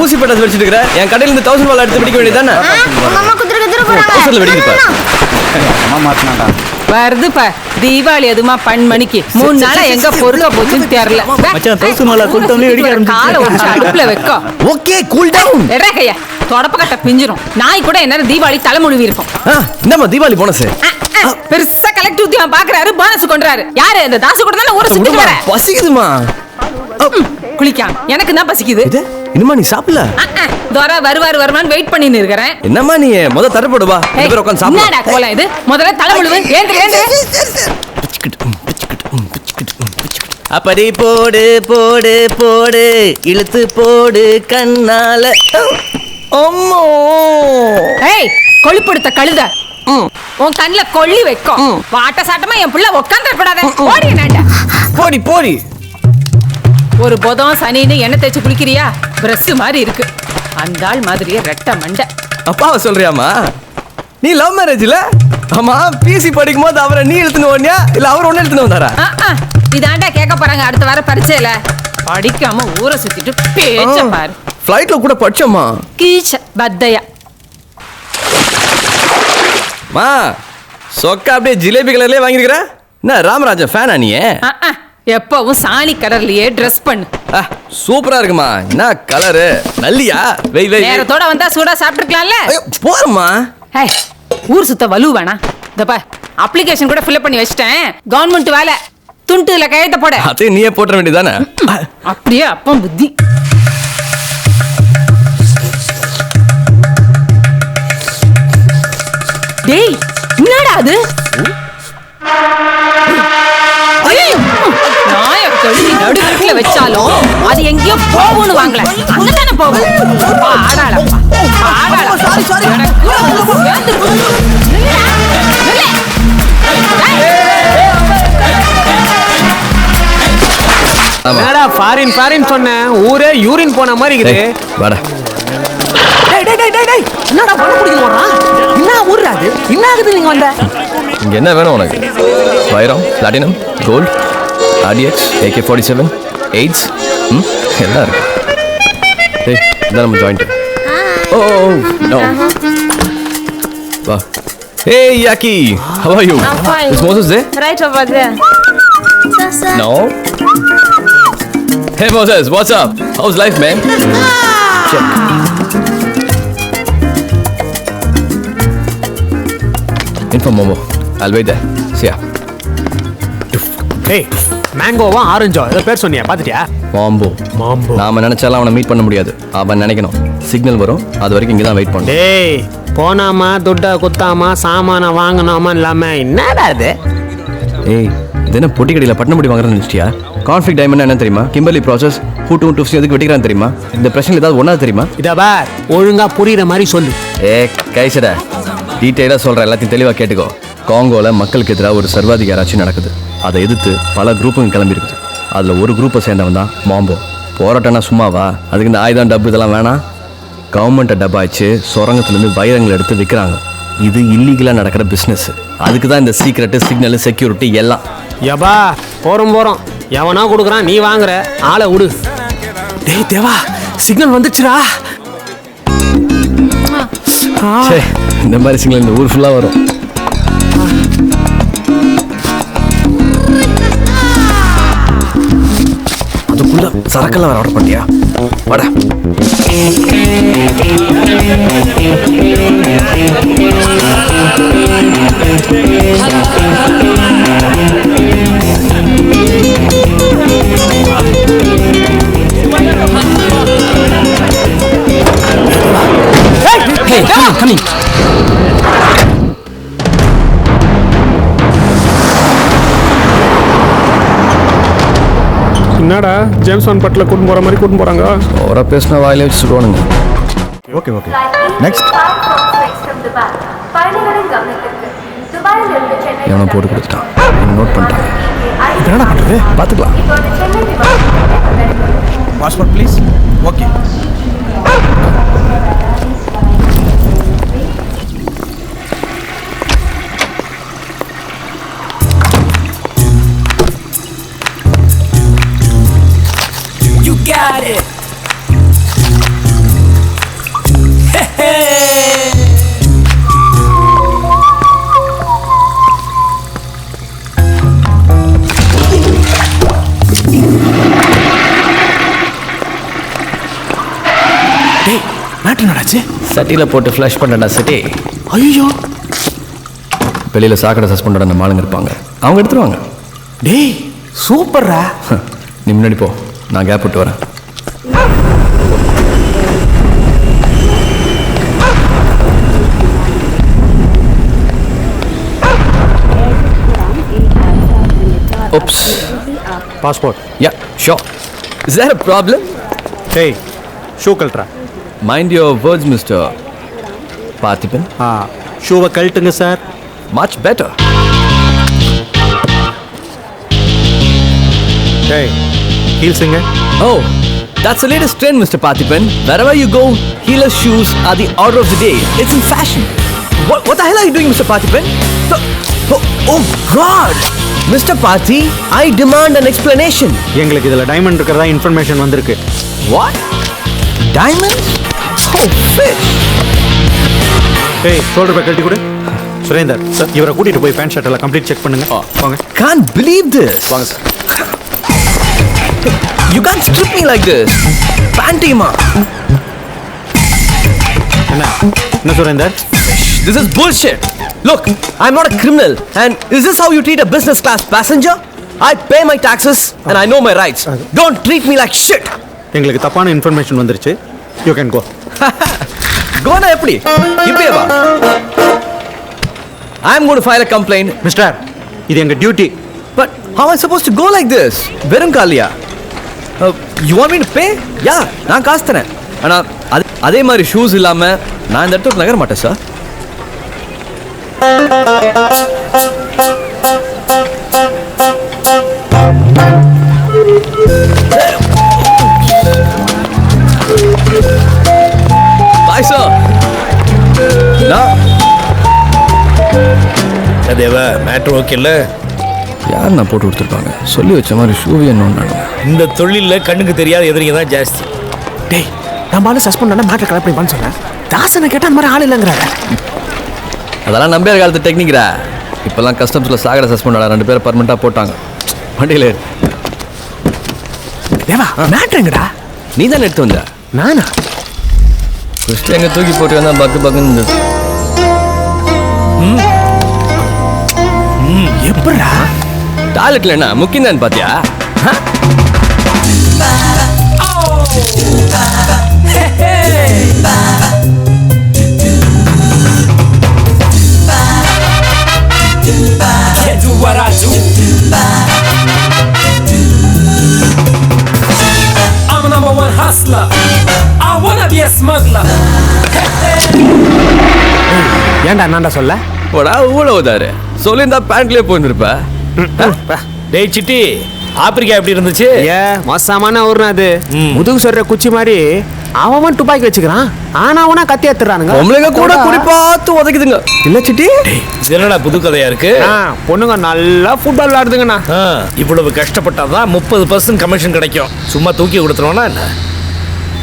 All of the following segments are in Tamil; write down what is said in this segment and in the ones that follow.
ஊசி பட்டாசு வச்சிட்டு இருக்கற? என் கடையில இருந்து 1000 வால் எடுத்து வெடிக்க வேண்டியதானே? உங்க அம்மா குத்துற போறாங்க. ஊசில வெடிக்கிறப்ப. அம்மா மாட்டனாடா. வருது பா தீபாவளி அதுமா பண்மணிக்கு 3 நாளா எங்க பொறுக்க போச்சுன்னு தெரியல. மச்சான் 1000 வால் குட்டம்ல வெடிக்க காலை ஆரம்பிச்சு. வச்சு அடுப்புல வைக்க. Okay cool down. எடா கையா தொடப்ப கட்ட பிஞ்சிரும். நாய் கூட என்ன தீபாவளி தலைமுழுவி இருக்கும். இந்தமா தீபாவளி போனஸ். பெருசா கலெக்டிவ் உத்தியோகம் பாக்குறாரு போனஸ் கொண்டாரு. யாரு இந்த தாசு கூட தான ஊரை சுத்திட்டு வர. பசிக்குதுமா. குளிக்காம எனக்கு தான் பசிக்குது. இது இன்னுமா நீ சாப்பிடல? தோரா வருவான்னு வெயிட் பண்ணின்னு இருக்கறேன். என்னம்மா நீ முத தர போடு வா. இங்க உட்கார்ந்து சாப்பிடு. என்னடா கோலம் இது? முதல்ல தலைமுழுவு. ஏந்து. அப்படி போடு போடு போடு இழுத்து போடு கண்ணால. அம்மா ஏய் கொழுப்படுத்த கழுத. உன் கண்ணுல கொள்ளி வைக்கும். வாட்ட சாட்டமா என் புள்ள உட்கார்ந்து கூடாது. ஓடி என்னடா. போடி. ஒரு பொதம் சனின்னு எண்ணெய் தேய்ச்சி குளிக்கிறியா? பிரஷ் மாதிரி இருக்கு. அந்த ஆள் மாதிரியே ரெட்ட மண்டை. அப்பாவை சொல்றியாமா? நீ லவ் மேரேஜ்ல? ஆமா பிசி படிக்கும் போது அவரை நீ இழுத்துன்னு ஓடியா இல்ல அவர் ஒண்ணு இழுத்துன்னு வந்தாரா? இதாண்டா கேட்க போறாங்க அடுத்த வாரம் பரீட்சையில. படிக்காம ஊரை சுத்திட்டு பேச்ச பாரு. ஃளைட்ல கூட படிச்சோமா? கீச்ச பத்தையா. மா சொக்கா அப்படியே ஜிலேபி கலர்லயே வாங்கிருக்கற? என்ன ராமராஜன் ஃபேனா நீ? எப்பவும் சாணி கலர்லயே ட்ரெஸ் பண்ணு. சூப்பரா இருக்குமா. என்ன கலரு? நல்லியா? வெய் நேரத்தோட வந்தா சூடா சாப்பிட்டுக்கலாம்ல. போறமா. ஊர் சுத்த வலு வேணா. இதப்பா அப்ளிகேஷன் கூட ஃபில் பண்ணி வச்சிட்டேன். கவர்மெண்ட் வேலை. துண்டுல கையெழுத்த போட. அதே நீயே போட வேண்டியதானே? அப்படியே அப்பம் புத்தி. டேய் என்னடா அது? நாய கழுவி நடுவுல வச்சாலும் அது எங்கேயோ போகும்னு வாங்கல. அங்கதானே போகும். ஆடாளப்பா. சாரி. என்னடா ஃபாரின் சொன்னேன். ஊரே யூரின் போன மாதிரி இருக்குது. வாடா. டேய் என்னடா பண்ண முடியல வர்றா? என்ன ஊர்ரா அது? என்ன ஆகுது நீங்க வந்த? இங்க என்ன வேணும் உனக்கு? வைரம், platinum, gold, RTX, AK-47, AIDS எல்லாம் இருக்கு. ஏய் இதான் நம்ம ஜாயிண்ட். Oh no. வா. Hey Yaki, how are you? I'm fine. Is Moses there? Right over there. Sir. No. Hey Moses, what's up? How's life, man? Check. Inform Momo. I'll wait there. See ya. டேய் மேங்கோவா ஆரஞ்சோ ஏதோ பேர் சொன்னியா பாத்துட்டியா? மாம்போ. நாம நினைச்சாலும் அவனை மீட் பண்ண முடியாது. அவன் நினைக்கணும். சிக்னல் வரும் அது வரைக்கும் இங்கே தான் வெயிட் பண்ணணும். டேய் போனாமா துட்டை குத்தாமா சாமான வாங்கினாமா இல்லாம என்னடா இது? ஏய் இது என்ன பொட்டி கடையில் பட்டணப்படி வாங்குறதுன்னு நினச்சிட்டியா? கான்ஃப்ளிக்ட் டைமண்ட் என்ன தெரியுமா? கிம்பர்லி ப்ராசஸ் ஹூட்டு டூஃப்ஸ் எதுக்கு வெட்டிக்கிறான்னு தெரியுமா? இந்த பிரச்சனை ஏதாவது ஒன்றா தெரியுமா? இதை பார் ஒழுங்கா புரியுற மாதிரி சொல்லு. கைசடா டீட்டெயிலாக சொல்கிறேன், எல்லாத்தையும் தெளிவாக கேட்டுக்கோ. காங்கோவில் மக்களுக்கு எதிராக ஒரு சர்வாதிகார ஆட்சி நடக்குது. அதை எதிர்த்து பல குரூப்புங்க கிளம்பியிருக்குது. அதில் ஒரு குரூப்பை சேர்ந்தவன் தான் மாம்போ. போராட்டம்னா சும்மாவா? அதுக்கு இந்த ஆயுதம் டப்பு இதெல்லாம் வேணாம். கவர்மெண்ட்டை டப்பாச்சு சுரங்கத்துலேருந்து வைரங்கள் எடுத்து விற்கிறாங்க. இது இல்லீகலாக நடக்கிற பிஸ்னஸ். அதுக்கு தான் இந்த சீக்ரெட்டு சிக்னலு செக்யூரிட்டி எல்லாம். யபா போகிறோம் எவனா கொடுக்குறான் நீ வாங்குற ஆளை விடு. டேய் தேவா சிக்னல் வந்துச்சுடா. சரி இந்த மாதிரி சிக்னல் இந்த ஊர் ஃபுல்லாக வரும். அதுக்குள்ள சரக்கெல்லாம் வர ஆர்டர் பண்ணியா? வாடா. Hey, coming. என்னடா ஜேம்ஸ் பாண்ட் பட்டில் கூட்டு போகிற மாதிரி கூட்டு போகிறாங்க. ஓரா பேசினா வாயிலே வச்சு சுடுவானுங்க. ஓகே நெக்ஸ்ட் எவனோ போட்டு கொடுத்துட்டான். நோட் பண்ணிட்டாங்க. என்னடா பண்ணுறது? பார்த்துக்கலாம். Passport please. Okay You got it. என்னாச்சு சட்டியில் போட்டு ஃப்ளஷ் பண்ணடா சிட்டி. ஐயோ வெளியில் சாக்கடை சஸ்பெண்டோட அந்த ஆளுங்க இருப்பாங்க, அவங்க எடுத்துருவாங்க. டேய் சூப்பர்ரா. நீ முன்னாடி போ, நான் கேப் விட்டு வரேன். Oops. Passport. Yeah, sure. Is there a problem? டேய் shoe கழட்டுறா. Mind your words, Mr. Parthipan. ஷூவை கழட்டுங்க சார். Much better. டேய் ஹீல்ஸுங்க. Oh, that's the latest trend, Mr. Parthipan. Wherever you go, heelless shoes are the order of the day. It's in fashion. What the hell are you doing, Mr. Parthipan? Oh God! Mr. Parthi, I demand an explanation. எங்களுக்கு இதில் டைமண்ட் இருக்கிறதா இன்ஃபர்மேஷன் வந்திருக்கு. What? Diamonds? Oh, fish! டேய் ஷோல்டர் பேக் கழட்டி கொடு. சுரேந்தர் சார் இவரை கூட்டிட்டு போய் பேண்ட் ஷர்ட் எல்லாம் கம்ப்ளீட் செக் பண்ணுங்க. வாங்க. Can't believe this. வாங்க sir. You can't strip me like this. Pantima. என்ன Surender? This is bullshit. Look, I'm not a criminal. And is this how you treat a business class passenger? I pay my taxes and I know my rights. Don't treat me like shit. எங்களுக்கு தப்பான இன்ஃபர்மேஷன் வந்துருச்சு. You can go. Gona எப்படி? இப்படியே வா. I'm going to file a complaint. Mister இது எங்க duty. But how am I supposed to go like this? வெறும் காலியா? You want me to pay? Yeah, நான் காசு தரேன். ஆனா அதே மாதிரி ஷூஸ் இல்லாம நான் இந்த இடத்துக்கு நகர மாட்டேன் சார். Bye sir. தேவா மேட்ரு ஓகே இல்ல? யார் நான் போட்டு கொடுத்துருப்பாங்க, சொல்லி வச்ச மாதிரி ஷூ வேணும்னு. இந்த தொழிலில் கண்ணுக்கு தெரியாத எதிரிங்க தான் ஜாஸ்தி. டேய் நம்ம ஆளு சஸ்பெண்ட் பண்ண மேட்டர் கலெக்ட் பண்ணி சொன்னேன். தாசனை கேட்டால் அந்த மாதிரி ஆள் இல்லைங்கிறாரு. அதெல்லாம் நம்பியார் காலத்து டெக்னிக்ரா. இப்போல்லாம் கஸ்டம்ஸில் சாகரை சஸ்பெண்ட் ஆட 2 பேர் பர்மனெண்ட்டாக போட்டாங்க. வண்டியில் தேவா மேட்ரு எங்கடா? நீ தான் எடுத்து வந்த. நானா? ஃபஸ்ட்டு எங்கே தூக்கி போட்டு வந்தால் பக்குன்னு எப்படா? டாய்லெட்டில் என்ன முக்கியம் தான் பார்த்தியா? Can't do what I do. I'm a #1 hustler. I wanna be a smuggler. ஏன்டா என்னடா சொல்ல? போடா ஊழ உதாரு. சொல்லியிருந்தா பேண்ட்லேயே போயிருப்ப. டேய் சிட்டி, ஆப்பிரிக்கா எப்படி இருந்துச்சு? மோசமான ஊர்னா அது. முதுகு சொல்ற குச்சி மாதிரி அவன் துப்பாக்கி வச்சுக்கிறான். ஆனா அவனா கத்தி ஏத்துறானுங்க. பொம்பளைங்க கூட குறி பார்த்து உதைக்குதுங்க. இல்ல சிட்டி? என்னடா புது கதையா இருக்கு? பொண்ணுங்க நல்லா ஃபுட்பால் விளையாடுதுங்கண்ணா. இவ்வளவு கஷ்டப்பட்டாதான் 30% கமிஷன் கிடைக்கும். சும்மா தூக்கி கொடுத்துருவோம்னா என்ன?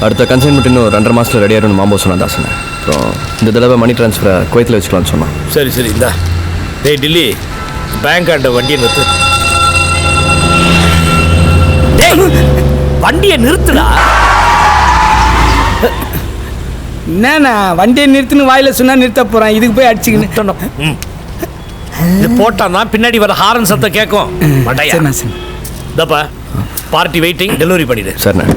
அடுத்த கன்சைன்மெண்ட் இன்னும் 2.5 மாசத்துல ரெடி ஆகிடும் மாம்போ சொன்னான் தாசனை. அப்புறம் இந்த தடவை மணி ட்ரான்ஸ்ஃபரை குவைத்தில் வச்சுக்கலாம்னு சொன்னான். சரி சரி இந்தா. டேய் டில்லி, பேங்க் ஆண்ட வண்டியை நிறுத்து. வண்டியை நிறுத்துடா. என்னண்ணா வண்டியை நிறுத்துன்னு வாயில சொன்னா நிறுத்த போறான், இதுக்கு போய் அடிச்சுக்கணும். இது போட்டான்னா பின்னாடி வர ஹாரன் சத்தம் கேட்கும். சரிண்ணா சரி. இதப்பா பார்ட்டி வெயிட்டிங், டெலிவரி பண்ணிடு. சரிண்ணே.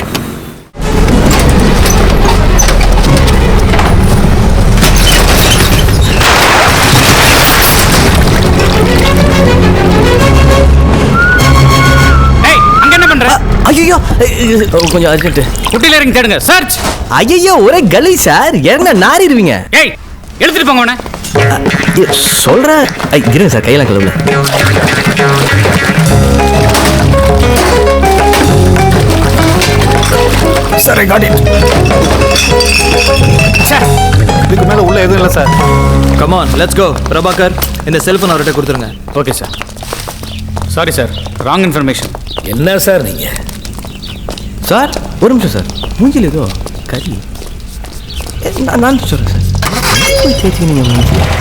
ஐயோ கொஞ்சம் அர்ஜென்ட். குட்டில இறங்கி தேடுங்க. சர்ச். ஐயோ ஒரே கலி சார், என்ன நாரிடுவீங்க. ஏய் எடுத்துட்டு போங்க உடனே. சொல்றேன். இருங்க சார், கையெல்லாம் கழுவுல. Sir I got it. Sir இதுக்கு மேல உள்ள எதுவும் இல்லை sir. Come on let's go. Prabhakar இந்த செல்போன் அவர்கிட்ட கொடுத்துருங்க. Okay sir. Sorry sir, wrong information. என்ன சார் நீங்க? சார் ஒரு நிமிஷம் சார், மூஞ்சில் ஏதோ கறி. நான் சொல்கிறேன் சார்.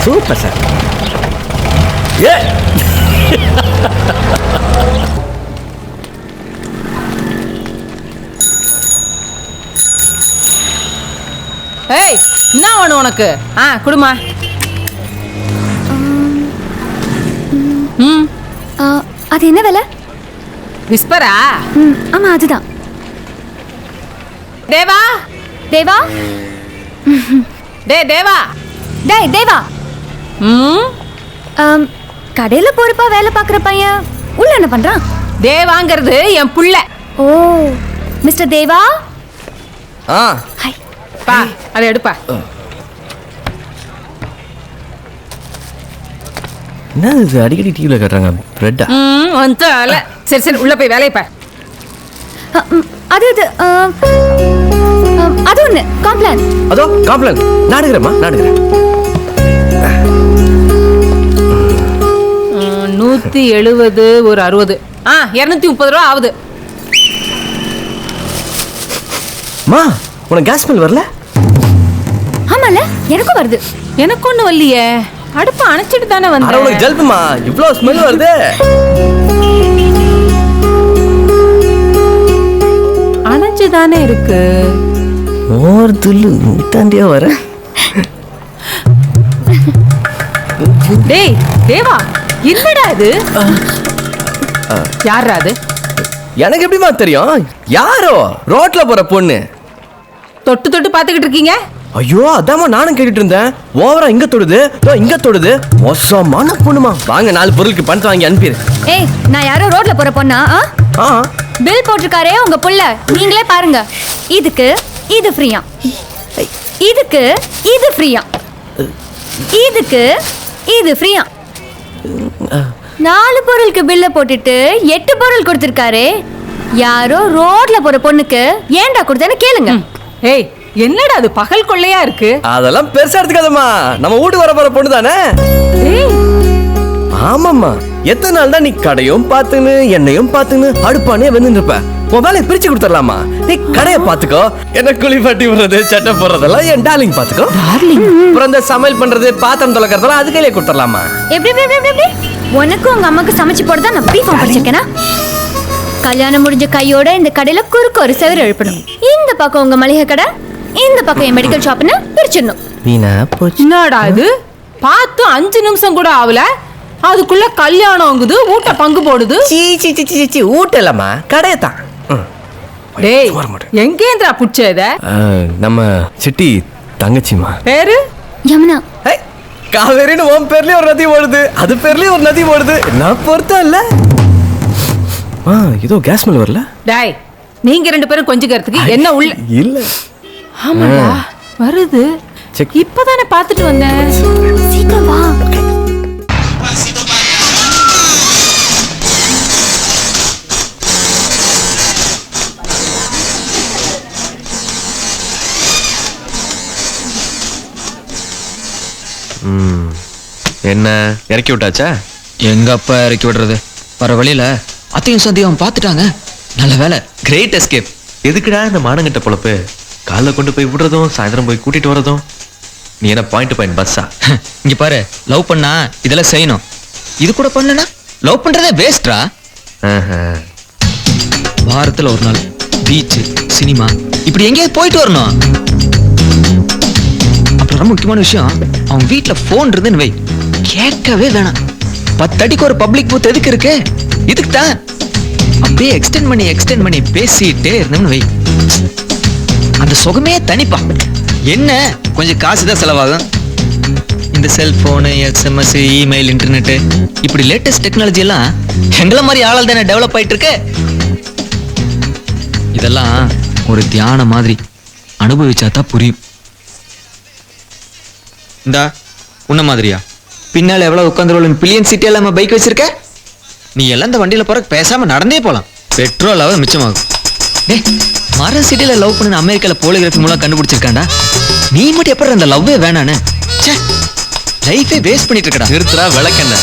Super sir. ஏய் என்ன வேணும் உனக்கு? குடுமா. ம் அது என்ன விலை? விஸ்பரா? ஆமா அதுதான். தேவா தேவா தேவா டேய் தேவா. ம் கடையில பொறுப்பா வேலை பார்க்குற பையன் உள்ள என்ன பண்றான்? தேவாங்கிறது என் புள்ள. ஓ மிஸ்டர் தேவா. ஹாய் பா அதை எடுப்பா. என்ன இது அடிக்கடி டிவியில் காட்டுறாங்க பிரெட்டா? வந்து சரி சரி உள்ள போய் வேலையை பார். அது அது ஒண்ணு காம்ப்ளான். அதோ காம்ப்ளான் நாடுகிறேம்மா நாடுகிறேன். 170 ஒரு 60 230 ரூபா ஆகுது. மா உனக்கு கேஸ் பில் வரல? ஆமால எனக்கும் வருது. எனக்கு ஒண்ணு வரலையே. அடுப்பு அணைச்சிட்டு தானே அட வந்தேன். உனக்கு ஜல்புமா இவ்ளோ ஸ்மெல் வருது. அணைச்சு தானே இருக்கு. ஓர் துள்ளு தாண்டியா வர. டேய் தேவா என்னடா இது? யாரா அது? எனக்கு எப்படிமா தெரியும்? யாரோ ரோட்ல போற பொண்ணு. தொட்டு தொட்டு பாத்துக்கிட்டு இருக்கீங்க. ஐயோ அதாம்மா நானும் கேட்டுட்டு இருந்தேன். ஓவரா இங்க தொடுது இங்க தொடுது. மோசமான பொண்ணுமா. வாங்க 4 பொருளுக்கு பணத்தை வாங்கி அனுப்பிடு. ஏய் நான் யாரோ ரோட்ல போற பொண்ணா? பில் போட்டிருக்காரே உங்க புள்ள, நீங்களே பாருங்க. இதுக்கு இது ஃப்ரீயா, இதுக்கு இது ஃப்ரீயா, இதுக்கு இது ஃப்ரீயா. 4 பொருளுக்கு பில்ல போட்டுட்டு 8 பொருள் கொடுத்திருக்காரே. யாரோ ரோட்ல போற பொண்ணுக்கு ஏன்டா கொடுத்தேன்னு கேளுங்க. ஏய் என்னடா அது பகல் கொள்ளையா இருக்கு? அதெல்லாம் பெருசா எடுத்துக்காதம்மா. நம்ம வீட்டுக்கு வர போற பொண்ணு தானே. ஆமாம்மா. எத்தனை நாள் தான் நீ கடையும் பார்த்துன்னு என்னையும் பார்த்துன்னு அடுப்பானே வந்து இருப்ப. உன் வேலையை பிரிச்சு கொடுத்துடலாமா? நீ கடையை பார்த்துக்கோ, என்ன குளிப்பாட்டி விடுறது சட்டை போடுறதெல்லாம் என் டார்லிங் பார்த்துக்கோ. அப்புறம் இந்த சமையல் பண்றது பாத்திரம் தொலைக்கிறதெல்லாம் அது கையிலே கொடுத்துடலாமா? எப்படி உனக்கு உங்க அம்மாக்கு சமைச்சு போடுறதா நான் பீஃபார்ம் படிச்சிருக்கேனா? கல்யாணம் முடிஞ்ச கையோட இந்த கடையில குறுக்கு ஒரு செவரு எழுப்பணும். இந்த பக்கம் உங்க மளிகை கடை, இந்த பக்கம் என் மெடிக்கல் ஷாப்னு பிரிச்சிடணும். வீணா போச்சு. என்னடா இது? பார்த்து 5 நிமிஷம் கூட ஆகல, அதுக்குள்ள கல்யாணம்ங்குது, ஊட்ட பங்கு போடுது. சீ ஊட்டலம்மா, கடையை தான். டேய் எங்கேந்திரா புடிச்சத? நம்ம சிட்டி தங்கச்சிமா. பேரு யமுனா. காவேரின்னு உன் பேர்லயே ஒரு நதி ஓடுது, அது பேர்லயே ஒரு நதி ஓடுது. நான் பொறுத்தா இல்ல. ஏதோ கேஸ் ஸ்மெல் வரல. டேய் நீங்க 2 பேரும் கொஞ்சிக்கிறதுக்கு என்ன உள்ள இல்ல. ஆமாடா வருது. இப்பதானே பார்த்துட்டு வந்தேன். சீக்கிரம் வா. என்ன இறக்கி விட்டாச்சா? எங்க அப்பா இறக்கி விடுறது? வர வழியில அத்தையும் சந்தையும் பார்த்துட்டாங்க. நல்ல வேலை, கிரேட் எஸ்கேப். எதுக்குடா இந்த மானங்கிட்ட பொழப்பு? காலைல கொண்டு போய் விடுறதும் சாயந்தரம் போய் கூட்டிட்டு வரதும். நீ என்ன பாயிண்ட் பஸ்ஸா? இங்க பாரு, லவ் பண்ணா இதெல்லாம் செய்யணும். இது கூட பண்ணலனா லவ் பண்றதே வேஸ்ட்ரா. வாரத்துல ஒரு நாள் பீச், சினிமா, இப்படி எங்கேயாவது போயிட்டு வரணும். அப்புறம் ரொம்ப முக்கியமான விஷயம், அவன் வீட்டுல போன் இருந்துன்னு வை, கேட்கவே வேணாம். 10 அடிக்கு ஒரு பப்ளிக் பூத் எதுக்கு இருக்கு? இதுக்கு தான். அப்படியே எக்ஸ்டெண்ட் பண்ணி பேசிட்டே இருந்தோம்னு வை, அந்த சுகமே தனிப்பா. என்ன கொஞ்சம் காசு தான் செலவாகும். இந்த செல்போனு, SMS, இமெயில், இன்டர்நெட், இப்படி லேட்டஸ்ட் டெக்னாலஜி எல்லாம் எங்களை மாதிரி ஆளால் தானே டெவலப் ஆயிட்டு இருக்கு. இதெல்லாம் ஒரு தியானம் மாதிரி, அனுபவிச்சாதான் புரியும். இந்தா உன்ன மாதிரியா பின்னால எவ்வளவு உட்காந்துருவோம் பில்லியன் சிட்டி எல்லாம் பைக் வச்சிருக்க. நீ எல்லாம் இந்த வண்டியில போற பேசாம நடந்தே போலாம், பெட்ரோலாவது மிச்சமாகும். டேய் மர சிட்டில லவ் பண்ணு அமெரிக்கால போலிகிராஃபி மூலம் கண்டுபிடிச்சிருக்காண்டா. நீ மட்டும் எப்படி அந்த லவ்வே வேணான்னு லைஃபே வேஸ்ட் பண்ணிட்டு இருக்கடா. நிறுத்துறா விளக்கென்ன?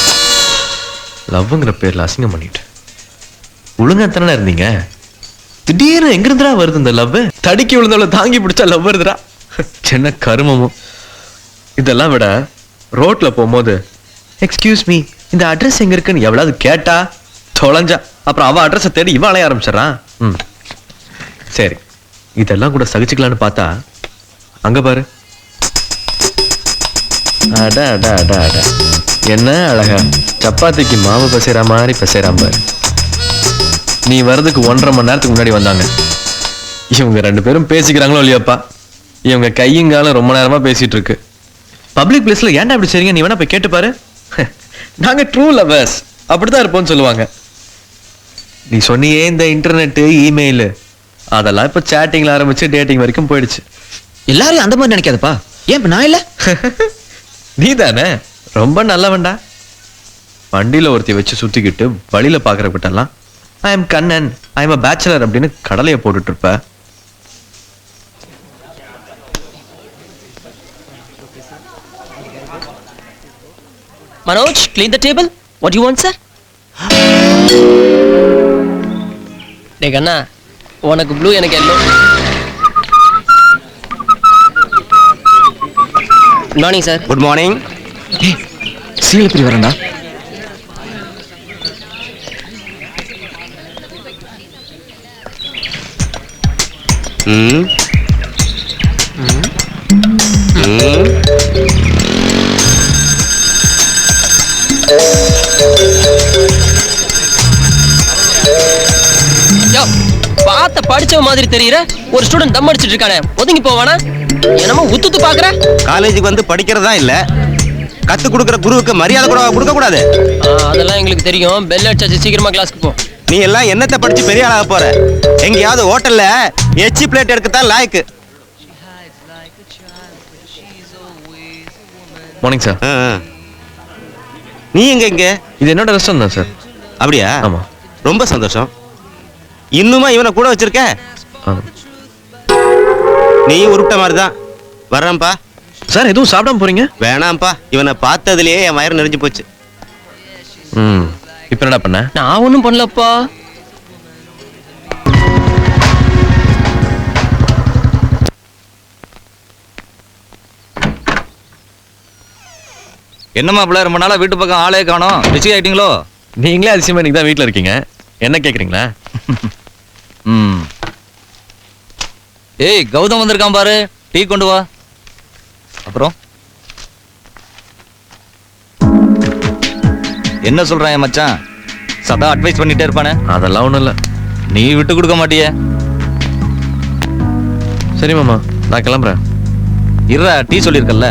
லவ்ங்கிற பேர்ல அசிங்கம் பண்ணிட்டு ஒழுங்கா தானே இருந்தீங்க. திடீர்னு எங்க இருந்துடா வருது இந்த லவ்? தடுக்கி விழுந்தாலும் தாங்கி பிடிச்சா லவ் வருதுடா. சின்ன கருமமும். இதெல்லாம் விட ரோட்ல போகும்போது எக்ஸ்கியூஸ் மீ இந்த அட்ரஸ் எங்க இருக்குன்னு எவ்வளவு கேட்டா தொலைஞ்சா அப்புறம் அவ அட்ரஸை தேடி இவன் அலைய ஆரம்பிச்சிடறான். சரி இதெல்லாம் கூட சகிச்சுக்கலான்னு பார்த்தா அங்க பாரு அடா அடா அடா அடா, என்ன அழகா சப்பாத்திக்கு மாவு பசைற மாதிரி பசைறான் பாரு. நீ வர்றதுக்கு 1.5 மணி நேரத்துக்கு முன்னாடி வந்தாங்க. இவங்க 2 பேரும் பேசிக்கிறாங்களோ இல்லையாப்பா, இவங்க கையுங்காலம் ரொம்ப நேரமா பேசிட்டு இருக்கு. பப்ளிக் பிளேஸ்ல ஏன்டா இப்படி சரிங்க, நீ வேணா போய் கேட்டு பாரு. நாங்க ட்ரூ லவர்ஸ், அப்படிதான் இருப்போம்னு சொல்லுவாங்க. நீ சொன்னியே இந்த இன்டர்நெட் இமெயில் அதெல்லாம் இப்ப சேட்டிங்ல ஆரம்பிச்சு டேட்டிங் வரைக்கும் போயிடுச்சு. எல்லாரும் அந்த மாதிரி நினைக்காதப்பா. ஏன் இப்ப நான் இல்ல? நீ தானே ரொம்ப நல்லவன்டா. வண்டியில ஒருத்தி வச்சு சுத்திக்கிட்டு வழியில பாக்குறப்பட்டெல்லாம் I am Kannan, I am a bachelor அப்படின்னு கடலைய போட்டுட்டு இருப்ப. Manoj, clean the table. What do you want, sir? டேய் கண்ணா, உனக்கு ப்ளூ எனக்கு yellow. Good morning sir. Good morning. சீல பிரி வரேன்டா. யோ, பார்த்த படிச்ச மாதிரி தெரியற ஒரு ஸ்டூடண்ட் தம் அடிச்சிட்டு இருக்கானே, ஒதுங்கி போவானா? என்னமோ உத்துத்து பாக்குற. காலேஜுக்கு வந்து படிக்கிறதா இல்ல, கத்து கொடுக்கிற குருவுக்கு மரியாதை கூட கொடுக்க கூடாது. அதெல்லாம் எங்களுக்கு தெரியும். பெல் அடிச்சாச்சு, சீக்கிரமா கிளாஸ்க்கு போ. நீ எல்லாம் என்னத்தை படிச்சு பெரிய ஆளாக போற? எங்கேயாவது ஹோட்டல்ல எச்சி பிளேட் எடுக்கத்தான் லாய்க்கு. Morning sir. நீ எங்க? இது என்னோட ரெஸ்டாரண்ட் தான் சார். அப்படியா? ஆமா. ரொம்ப சந்தோஷம். இன்னுமா இவனை கூட வச்சிருக்க? நீ உருப்பிட்ட மாதிரி தான். வர்றேன்ப்பா. சார் எதுவும் சாப்பிடாம போறீங்க? வேணாம்ப்பா, இவனை பார்த்ததுலயே என் வயிறு நிறைஞ்சு போச்சு. இப்ப என்னடா பண்ண? நான் ஒன்றும் பண்ணலப்பா. என்னம்மா பிள்ளை, ரொம்ப நாளா வீட்டு பக்கம் ஆளே காணோம், பிஸி ஆயிட்டீங்களோ? நீங்களே அதிசயமா இன்னைக்கு தான் வீட்டுல இருக்கீங்க, என்ன கேக்குறீங்களா? ஏய், கௌதம் வந்திருக்கான் பாரு, டீ கொண்டு வா. அப்புறம் என்ன சொல்றான் என் மச்சான்? சதா அட்வைஸ் பண்ணிட்டே இருப்பானே. அதெல்லாம் ஒண்ணும் இல்ல. நீ விட்டு கொடுக்க மாட்டியே. சரி மாமா, நான் கிளம்புறேன். இருடா, டீ சொல்லியிருக்கல்ல.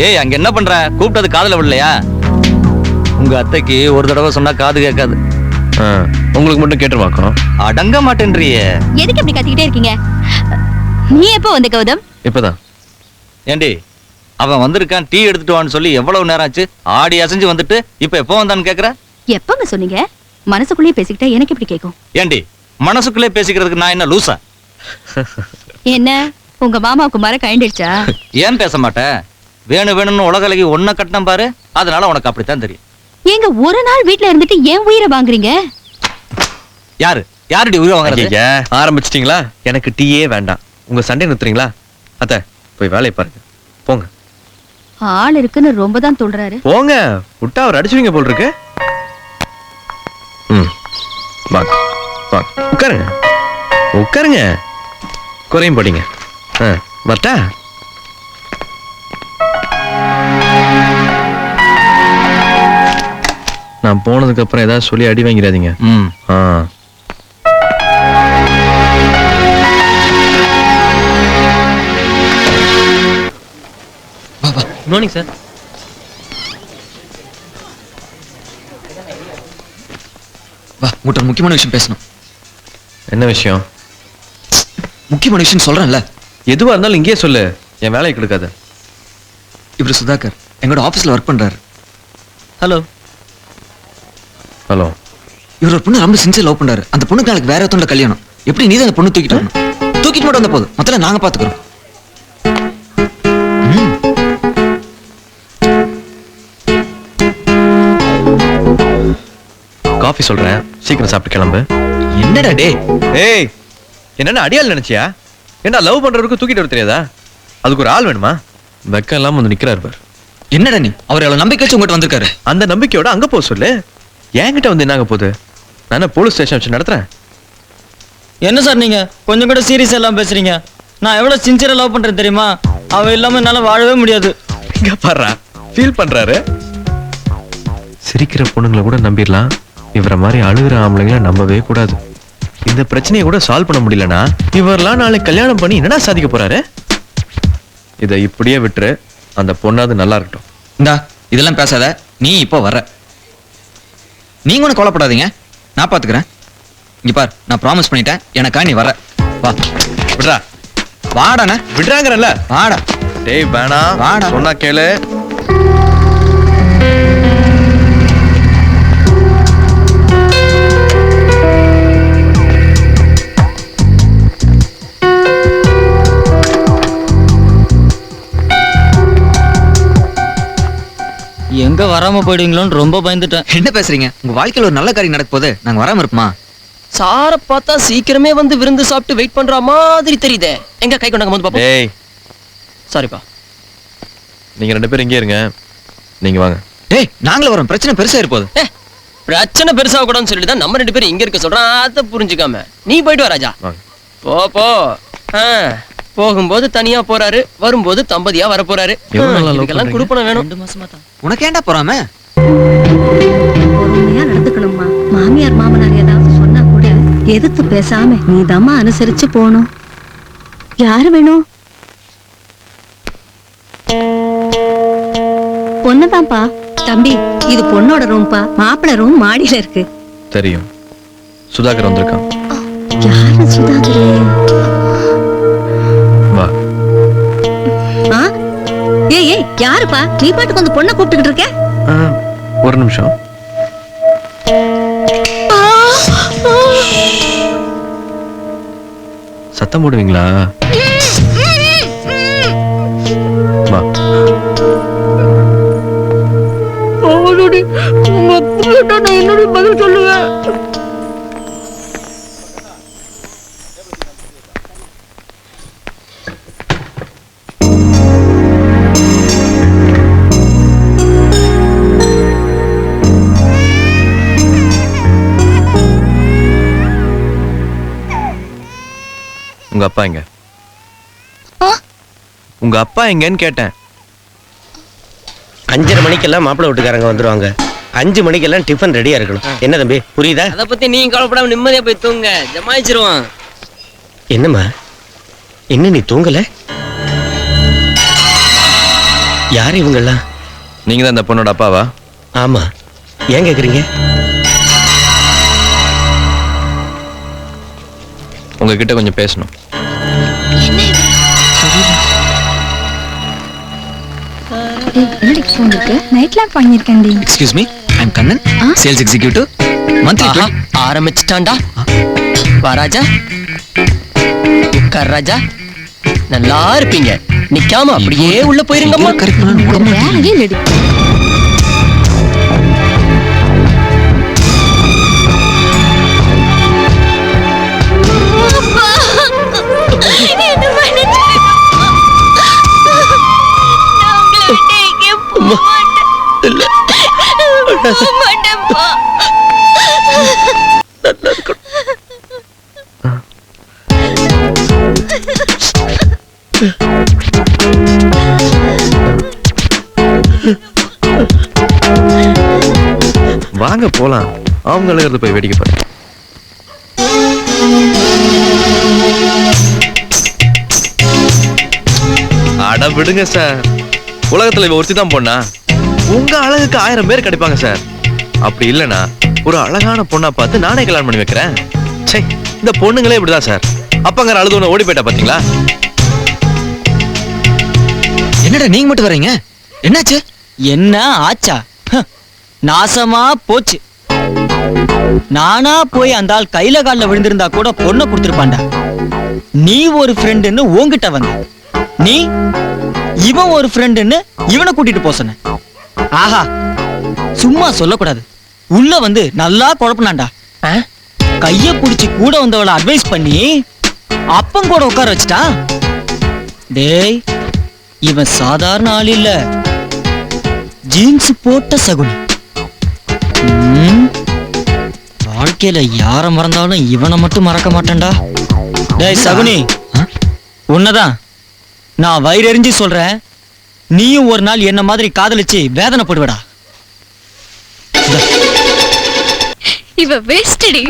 ஏய், அங்க என்ன பண்ற? கூப்பிட்டது காதுல விடலையா? உங்க அத்தைக்கு ஒரு தடவை சொன்னா காது கேட்காது. உங்களுக்கு மட்டும் கேட்டுருவாக்கும். அடங்க மாட்டேன்றியே. எதுக்கு இப்படி கத்திக்கிட்டே இருக்கீங்க? நீ எப்போ வந்த கௌதம்? இப்பதான். ஏண்டி, அவன் வந்திருக்கான் டீ எடுத்துட்டு வான்னு சொல்லி எவ்வளவு நேரம் ஆச்சு? ஆடி அசைஞ்சு வந்துட்டு இப்ப எப்போ வந்தான்னு கேக்குற? எப்பங்க சொன்னீங்க? மனசுக்குள்ளேயே பேசிக்கிட்டா எனக்கு எப்படி கேட்கும்? ஏண்டி, மனசுக்குள்ளே பேசிக்கிறதுக்கு நான் என்ன லூசா? என்ன உங்க மாமாவுக்கு மர கயண்டிடுச்சா? ஏன் பேச மாட்டேன்? வேணும் வேணும்னு உலகலகி ஒன்ன கட்டினம் பாரு, அதனால உனக்கு அப்படித்தான் தெரியும். ஏங்க ஒரு நாள் வீட்ல இருந்துட்டு ஏன் உயிரை வாங்குறீங்க? யாருடி உயிரை வாங்குறது? ஆரம்பிச்சிட்டீங்களா? எனக்கு டீயே வேண்டாம். உங்க சண்டை நிறுத்துறீங்களா? அத்தை போய் வேலையை பாருங்க, போங்க. ஆள் இருக்குன்னு ரொம்ப தான் சொல்றாரு. போங்க, விட்டா அவர் அடிச்சுவீங்க போல் இருக்கு. வாங்க வாங்க, உட்காருங்க உட்காருங்க, குறையும் படிங்க. வரட்டா? நான் போனதுக்கு அப்புறம் ஏதாவது சொல்லி அடி வாங்கிறாதீங்க. Good morning sir. வா, உங்கள்கிட்ட முக்கியமான விஷயம் பேசணும். என்ன விஷயம்? முக்கியமான விஷயம் சொல்றேன்ல. எதுவா இருந்தாலும் இங்கேயே சொல்லு, என் வேலையை கொடுக்காத. இவர் சுதாகர் எங்களோட ஆபீஸ்ல ஒர்க் பண்றாரு. ஹலோ. ஹலோ. இவர் ஒரு பொண்ணு ரொம்ப சின்சியர் லவ் பண்றாரு. அந்த பொண்ணுக்கு நாளைக்கு வேற ஒருத்தோட கல்யாணம். எப்படி நீ தான் அந்த பொண்ணு தூக்கிட்டு வரணும். தூக்கிட்டு மட்டும் வந்த போதும், மொத்தம் நாங்க பாத்துக்கிறோம். காஃபி சொல்றேன், சீக்கிரம் சாப்பிட்டு கிளம்பு. என்னடா டே? ஏய், என்னென்ன அடியால் நினைச்சியா? என்ன லவ் பண்றவருக்கு தூக்கிட்டு வர தெரியாதா? அதுக்கு ஒரு ஆள் வேணுமா? வெக்கம் இல்லாம வந்து நிக்கிறாரு பாரு. என்னடா நீ? அவர் எவ்வளவு நம்பிக்கை வச்சு உங்ககிட்ட வந்திருக்காரு. அந்த நம்பிக்கையோட அங்க போக சொல்லு. என்கிட்ட வந்து என்னங்க போகுது? நான் போலீஸ் ஸ்டேஷன் வச்சு நடத்துறேன். என்ன சார் நீங்க கொஞ்சம் கூட சீரியஸ் எல்லாம் பேசுறீங்க? நான் எவ்வளவு சின்சியரா லவ் பண்றேன் தெரியுமா? அவ இல்லாம என்னால வாழவே முடியாது. இங்க பாரு, ஃபீல் பண்றாரு. சிரிக்கிற பொண்ணுங்களை கூட நம்பிடலாம், இவரை மாதிரி அழுகிற ஆம்பளைங்களை நம்பவே கூடாது. இந்த பிரச்சனையை கூட சால்வ் பண்ண முடியலனா இவரெல்லாம் நாளைக்கு கல்யாணம் பண்ணி என்னடா சாதிக்க போறாரு? இதை இப்படியே விட்டுரு, அந்த பொண்ணாவது நல்லா இருக்கட்டும். இந்தா இதெல்லாம் பேசாத, நீ இப்போ வர்ற. நீங்க ஒன்றும் கவலைப்படாதீங்க, நான் பாத்துக்கிறேன். இங்க பார், நான் ப்ராமிஸ் பண்ணிட்டேன், எனக்கா நீ வர. வா விட்றா. வாடாண்ணா. விடுறாங்கறல்ல. வாடா. டேய் வேணாம், வாடா. சொன்னா கேளு. எங்க வராம போயிடுவீங்களோன்னு ரொம்ப பயந்துட்டேன். என்ன பேசுறீங்க? உங்க வாழ்க்கையில ஒரு நல்ல காரியம் நடக்க போது நாங்க வராம இருப்போமா? சார பார்த்தா சீக்கிரமே வந்து விருந்து சாப்பிட்டு வெயிட் பண்ற மாதிரி தெரியுதே. எங்க கை கொண்டாங்க வந்து பாப்போம். டேய் சாரிப்பா. நீங்க 2 பேரும் இங்கே இருங்க, நீங்க வாங்க. டேய் நாங்களும் வரோம், பிரச்சனை பெருசா இருப்போது. பிரச்சனை பெருசாக கூடாதுன்னு சொல்லிட்டு தான் நம்ம 2 பேரும் இங்க இருக்க சொல்றோம். அதை புரிஞ்சுக்காம நீ போயிட்டு வா ராஜா. வாங்க. போ போகும்போது தனியா போறாரு, வரும்போது தம்பதியா வர போறாரு. இதுக்கெல்லாம் குடுப்பன வேணும். 2 மாசமா தான். உனக்கு ஏன்டா போறாம? பொறுமையா நடந்துக்கணும்மா. மாமியார் மாமனார் ஏதாவது சொன்னா கூட எதிர்த்து பேசாம நீதாம்மா அனுசரிச்சு போகணும். யாரு வேணும்? பொண்ணுதான்ப்பா. தம்பி, இது பொண்ணோட ரூம்பா. மாப்பிள்ளை ரூம் மாடியில இருக்கு. தெரியும், சுதாகர் வந்திருக்கான். யாரு சுதாகர்? வா. ஏய் யாருப்பா? நீ பாட்டுக்கு வந்து பொண்ணை கூப்பிட்டுக்கிட்டு இருக்க? ஒரு நிமிஷம். சத்தம் போடுவீங்களா? வா. என்னோட பதில் சொல்லுவேன். உங்க அப்பா எங்க? உங்க அப்பா எங்கன்னு கேட்டேன். 5:30 மணிக்கெல்லாம் மாப்பிள்ளை வீட்டுக்காரங்க வந்துருவாங்க. 5 மணிக்கெல்லாம் டிஃபன் ரெடியா இருக்கணும். என்ன தம்பி, புரியுதா? அத பத்தி நீங்க கவலைப்படாம நிம்மதியா போய் தூங்க, ஜமாயிச்சிருவான். என்னம்மா, இன்னும் நீ தூங்கல? யார் இவங்கெல்லாம்? நீங்க தான் இந்த பொண்ணோட அப்பாவா? ஆமா. ஏன் கேக்குறீங்க? உங்ககிட்ட கொஞ்சம் பேசணும். எக்ஸ்கியூஸ் மீ, ஐ அம் கண்ணன், சேல்ஸ் எக்ஸிக்யூட்டிவ், மந்த்லி. ஆரம்பிச்சிட்டான்டா. வா ராஜா, உட்கார் ராஜா. நல்லா இருப்பீங்க, நிக்காம அப்படியே உள்ள போயிருங்கம்மா. வாங்க போலாம். அவங்க அழுகிறது போய் வேடிக்கை பாரு. அட விடுங்க சார், உலகத்துல இவ ஒருத்தி தான் பொண்ணா? உங்க அழகுக்கு 1000 பேர் கிடைப்பாங்க சார். அப்படி இல்லைன்னா ஒரு அழகான பொண்ணா பார்த்து நானே கல்யாணம் பண்ணி வைக்கிறேன். சே, இந்த பொண்ணுங்களே இப்படிதான் சார். அப்பங்கிற அழுது ஓடி போயிட்டா பாத்தீங்களா? என்னடா நீங்க மட்டும் வரீங்க? என்னாச்சு? என்ன ஆச்சா? நாசமா போச்சு. நானா போய் அந்த ஆள் கையில காலில் விழுந்திருந்தா கூட பொண்ணை கொடுத்துருப்பான்டா. நீ ஒரு ஃப்ரெண்டுன்னு உன்கிட்ட வந்த, நீ இவன் ஒரு ஃப்ரெண்டுன்னு இவனை கூட்டிட்டு போ சொன்ன. ஆஹா, சும்மா சொல்லக்கூடாது. உள்ள வந்து நல்லா குழப்பினான்டா. கைய புடிச்சு கூட வந்தவளை அட்வைஸ் பண்ணி அப்பன் கூட உட்கார வச்சுட்டான். டேய், இவன் சாதாரண ஆள் இல்ல, ஜீன்ஸ் போட்ட சகுனி. வாழ்க்கையில யார மறந்தாலும் இவனை மட்டும் மறக்க மாட்டேன்டா. டேய் சகுனி, உன்னதான் நான் வயிறெறிஞ்சு சொல்றேன். நீயும் ஒரு நாள் என்ன மாதிரி காதலிச்சு வேதனைப்படுவடா. இவ வேஸ்டடி.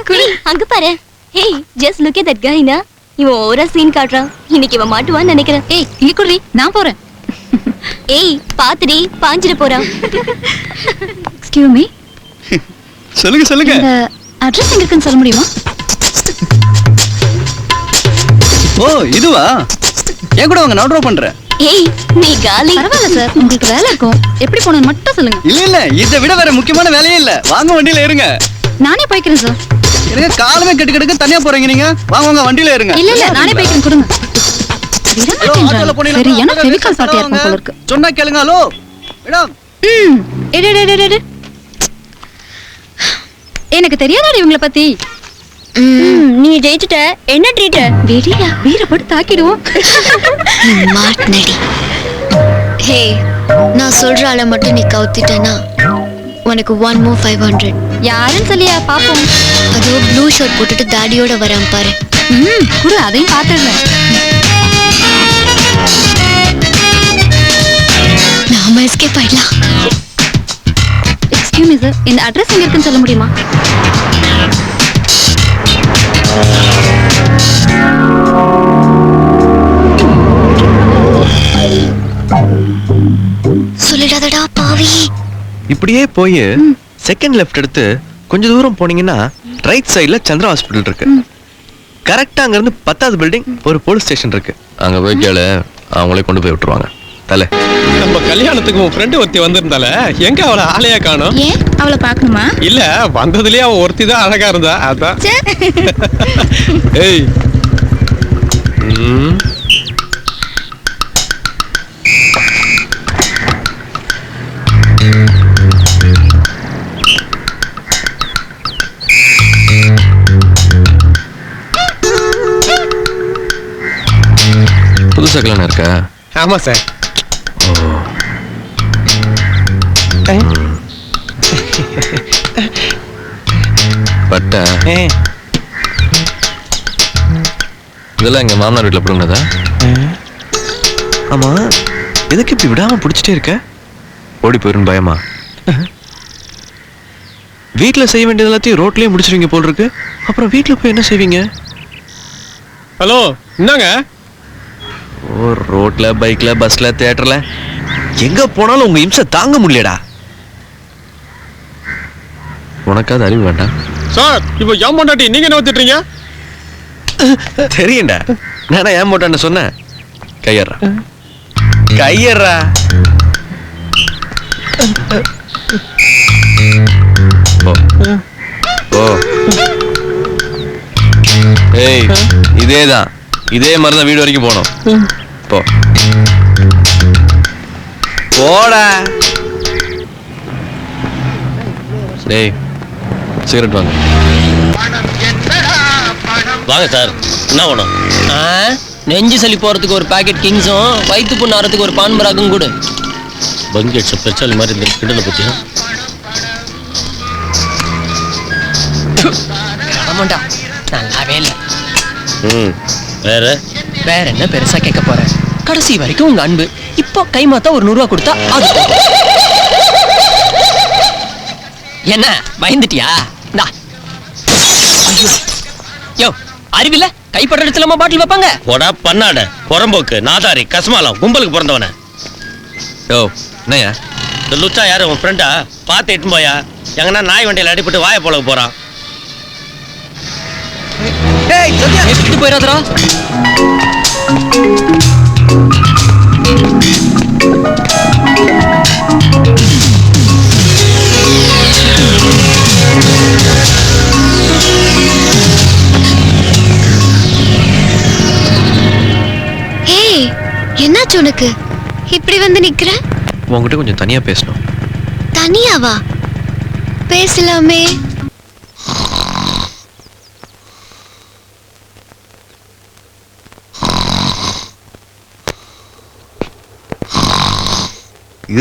குடி அங்க பாரு. Hey just look at that guy na. இவன் ஓவரா சீன் காட்றான். இன்னைக்கு இவன் மாட்டுவான்னு நினைக்கிறேன். ஏய் இங்க குடி, நான் போறேன். ஏய் பாத்துடி பாஞ்சிர போறான். Excuse me. சொல்லுங்க சொல்லுங்க. இந்த அட்ரஸ் எங்க இருக்குன்னு சொல்ல முடியுமா? ஓ இதுவா? ஏன் கூட வாங்க, நான் ட்ராப் பண்றேன். ஏய் நீ காலி. பரவாயில்ல சார், உங்களுக்கு வேலை இருக்கும். எப்படி போகணும்னு மட்டும் சொல்லுங்க. இல்ல இதை விட வேற முக்கியமான வேலையே இல்ல. வாங்க வண்டியில ஏறுங்க. நானே போய்க்கிறேன் சார். இருங்க, காலமே கெட்டு கெடுக்க தனியா போறீங்க நீங்க. வாங்க வாங்க வண்டியில ஏறுங்க. இல்ல நானே போய்க்கிறேன், கொடுங்க. சரியான கெமிக்கல் பார்ட்டியா இருக்கும் போல இருக்கு. சொன்னா கேளுங்க. Hello madam. எடு. எனக்கு தெரியாதாடி இவங்கள பத்தி. நீ ஜெயிச்சிட்ட. என்ன ட்ரீட்? வெடியா வீரப்பட்டு தாக்கிடுவோம். மாட்னடி. ஹே நான் சொல்ற ஆளை மட்டும் நீ கவுத்திட்டனா உனக்கு 1 more 500. யாருன்னு சொல்லியா பாப்போம். அதோ ப்ளூ ஷர்ட் போட்டுட்டு தாடியோட வரான் பாரு. குடு, அதையும் பாத்துடுறேன். நாம எஸ்கேப் ஆயிடலாம். எக்ஸ்கியூஸ் மீ சார், இந்த அட்ரஸ் எங்க இருக்குன்னு சொல்ல முடியுமா? சொல்லிடாதடா பாவி. இப்படியே போய் செகண்ட் லெஃப்ட் எடுத்து கொஞ்ச தூரம் போனீங்கன்னா ரைட் சைடுல சந்திரா ஹாஸ்பிடல் இருக்கு. கரெக்டா அங்க இருந்து 10வது பில்டிங் ஒரு போலீஸ் ஸ்டேஷன் இருக்கு. அங்க போய் கேளு, அவங்களே கொண்டு போய் விட்டுருவாங்க. தலை நம்ம கல்யாணத்துக்கு உன் ஃப்ரெண்டு ஒருத்தி வந்திருந்தால, எங்க அவளை ஆளையா காணோம்? ஏன் அவளை பார்க்கணுமா? இல்ல வந்ததுலயே அவ ஒருத்தி தான் அழகா இருந்தா, அதான். ஏய் புதுசா கல்யாணம் இருக்கா? ஆமா சார். பட்ட இதெல்லாம் எங்க மாமனார் வீட்டுல பிடுங்கதா? ஆமா, எதுக்கு இப்படி விடாம பிடிச்சிட்டே இருக்க? ஓடி போயிரும் பயமா? வீட்டுல செய்ய வேண்டியது எல்லாத்தையும் ரோட்லயே முடிச்சிருவீங்க போல் இருக்கு. அப்புறம் வீட்டுல போய் என்ன செய்வீங்க? ஹலோ என்னங்க? ஓ, ரோட்ல பைக்ல பஸ்ல தியேட்டர்ல எங்க போனாலும் உங்க இம்சை தாங்க முடியலடா. உனக்காவது அறிவு வேண்டாம் சார். இப்போ ஏன் பொண்டாட்டி நீங்க என்ன ஊத்திட்டீங்க? தெரியும்டா, நானே ஏன் போட்டான்னு சொன்னேன். கையறா கையறா. ஓ ஏய், இதேதான், இதே மாதிரிதான் வீடு வரைக்கும் போனோம். போ போடா. டேய் சிகரெட் வாங்க. வாங்க சார், என்ன வேணும்? நெஞ்சு சளி போறதுக்கு ஒரு பாக்கெட் கிங்ஸும் வயிற்று புண்ணு ஆறதுக்கு ஒரு பான் பராக்கும் கூட. பங்கெட்ஸ் பெருச்சாலி மாதிரி இந்த கிண்டலை பத்தியா? ஆமாண்டா, நல்லாவே இல்லை. வேற வேற என்ன பெருசா கேட்க போறேன்? கடைசி வரைக்கும் உங்க அன்பு. இப்போ கைமாத்தா ஒரு 100 ரூபா கொடுத்தா அது என்ன பயந்துட்டியா? யோ அறிவில்ல, கைப்பட இடத்துல பாட்டில் வைப்பாங்க. போடா பண்ணாட, புறம்போக்கு, நாதாரி, கஸ்மாலம், கும்பலுக்கு பிறந்தவன. யோ என்னையா இந்த லுச்சா யாரு உன் ஃப்ரெண்டா? பார்த்து எட்டு போயா. எங்கன்னா நாய் வண்டியில் அடிபட்டு வாய போல போறான். போயிடாதரா. என்னாச்சு உனக்கு? இப்படி வந்து நிக்கிற? உங்ககிட்ட கொஞ்சம் தனியா பேசணும். தனியாவா? பேசலாமே.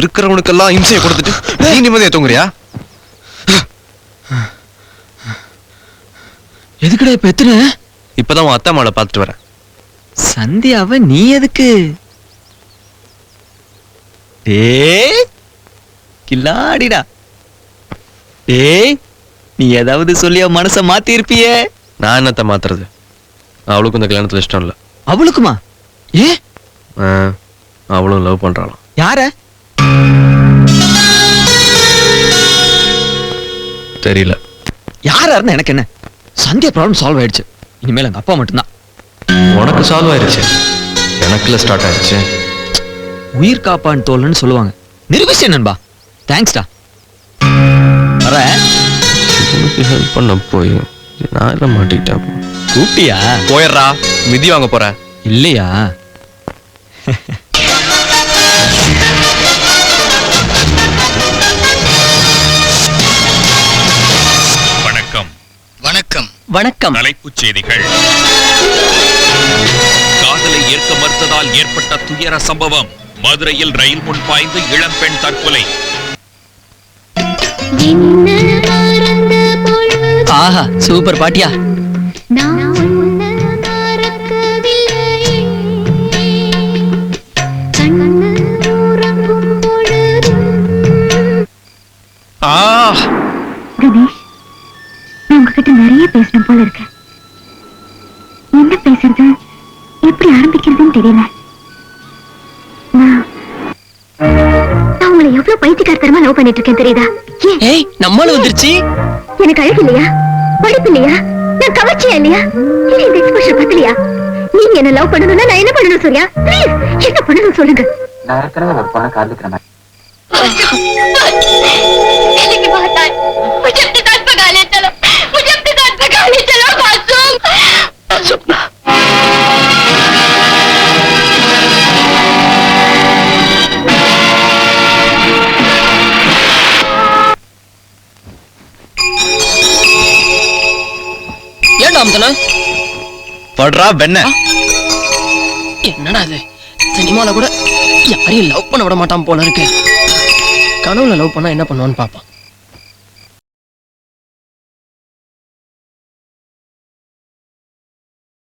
இருக்கிறவனுக்கெல்லாம் இம்சையை கொடுத்துட்டு நீ நிம்மதியா தூங்குறியா? எதுக்குடா இப்ப எத்தனை? இப்பதான் உன் அத்தை மாலை பார்த்துட்டு வரேன். சந்தியாவை நீ எதுக்கு? டேய் கில்லாடிடா. டேய் நீ ஏதாவது சொல்லி அவ மனச மாத்தி இருப்பியே. நான் என்னத்த மாத்துறது? அவளுக்கும் இந்த கல்யாணத்துல இஷ்டம் இல்ல. அவளுக்குமா? ஏ அவளும் லவ் பண்றாளாம். யார? தெரியல. யாராருன்னு எனக்கு என்ன? சந்தியா ப்ராப்ளம் சால்வ் ஆயிடுச்சு. இனிமேல் எங்க அப்பா மட்டும்தான். உனக்கு சால்வ் ஆயிடுச்சு, எனக்குல ஸ்டார்ட் ஆயிடுச்சு. உயிர் காப்பான் தோல்னு சொல்லுவாங்க. நிரூபிச்சேன் நண்பா. தேங்க்ஸ்டா. வரேன். உனக்கு ஹெல்ப் பண்ண போய் நான் எல்லாம் மாட்டிக்கிட்டேன். கூப்பிட்டியா? போயிடுறா, மிதி வாங்க போற. இல்லையா? வணக்கம். வணக்கம். தலைப்புச் செய்திகள். காதலை ஏற்க மறுத்ததால் ஏற்பட்ட துயர சம்பவம். மதுரையில் ரயில் முன் பாய்ந்து இளம்பெண் தற்கொலை. ஆஹா சூப்பர் பாட்டியா. கணேஷ், நான் உங்ககிட்ட நிறைய பேசணும் போல இருக்கு. என்ன பேசுறது, எப்படி ஆரம்பிக்கிறதுன்னு தெரியல. நான் உங்களை எவ்வளவு பைத்தியக்காரத்தனமா லவ் பண்ணிட்டு இருக்கேன் தெரியுதா? ஏய் நம்மளும் வந்துருச்சு. எனக்கு அழகு இல்லையா, படிப்பு இல்லையா, நான் கவர்ச்சியா இல்லையா, இல்ல இந்த எக்ஸ்பிரஷன் பத்தலையா? நீங்க என்ன லவ் பண்ணணும்னா நான் என்ன பண்ணணும் சூர்யா? ப்ளீஸ் என்ன பண்ணணும் சொல்லுங்க. நான் ஏற்கனவே ஒரு பொண்ணை காதலிக்கிறேன். ஏன்டா அம்தனா படுறா பெண்ண. என்னடா அது, சினிமால கூட யாரையும் லவ் பண்ண விட மாட்டான் போல இருக்கு. கனவுல லவ் பண்ணா என்ன பண்ணுவான்னு பாப்பான்.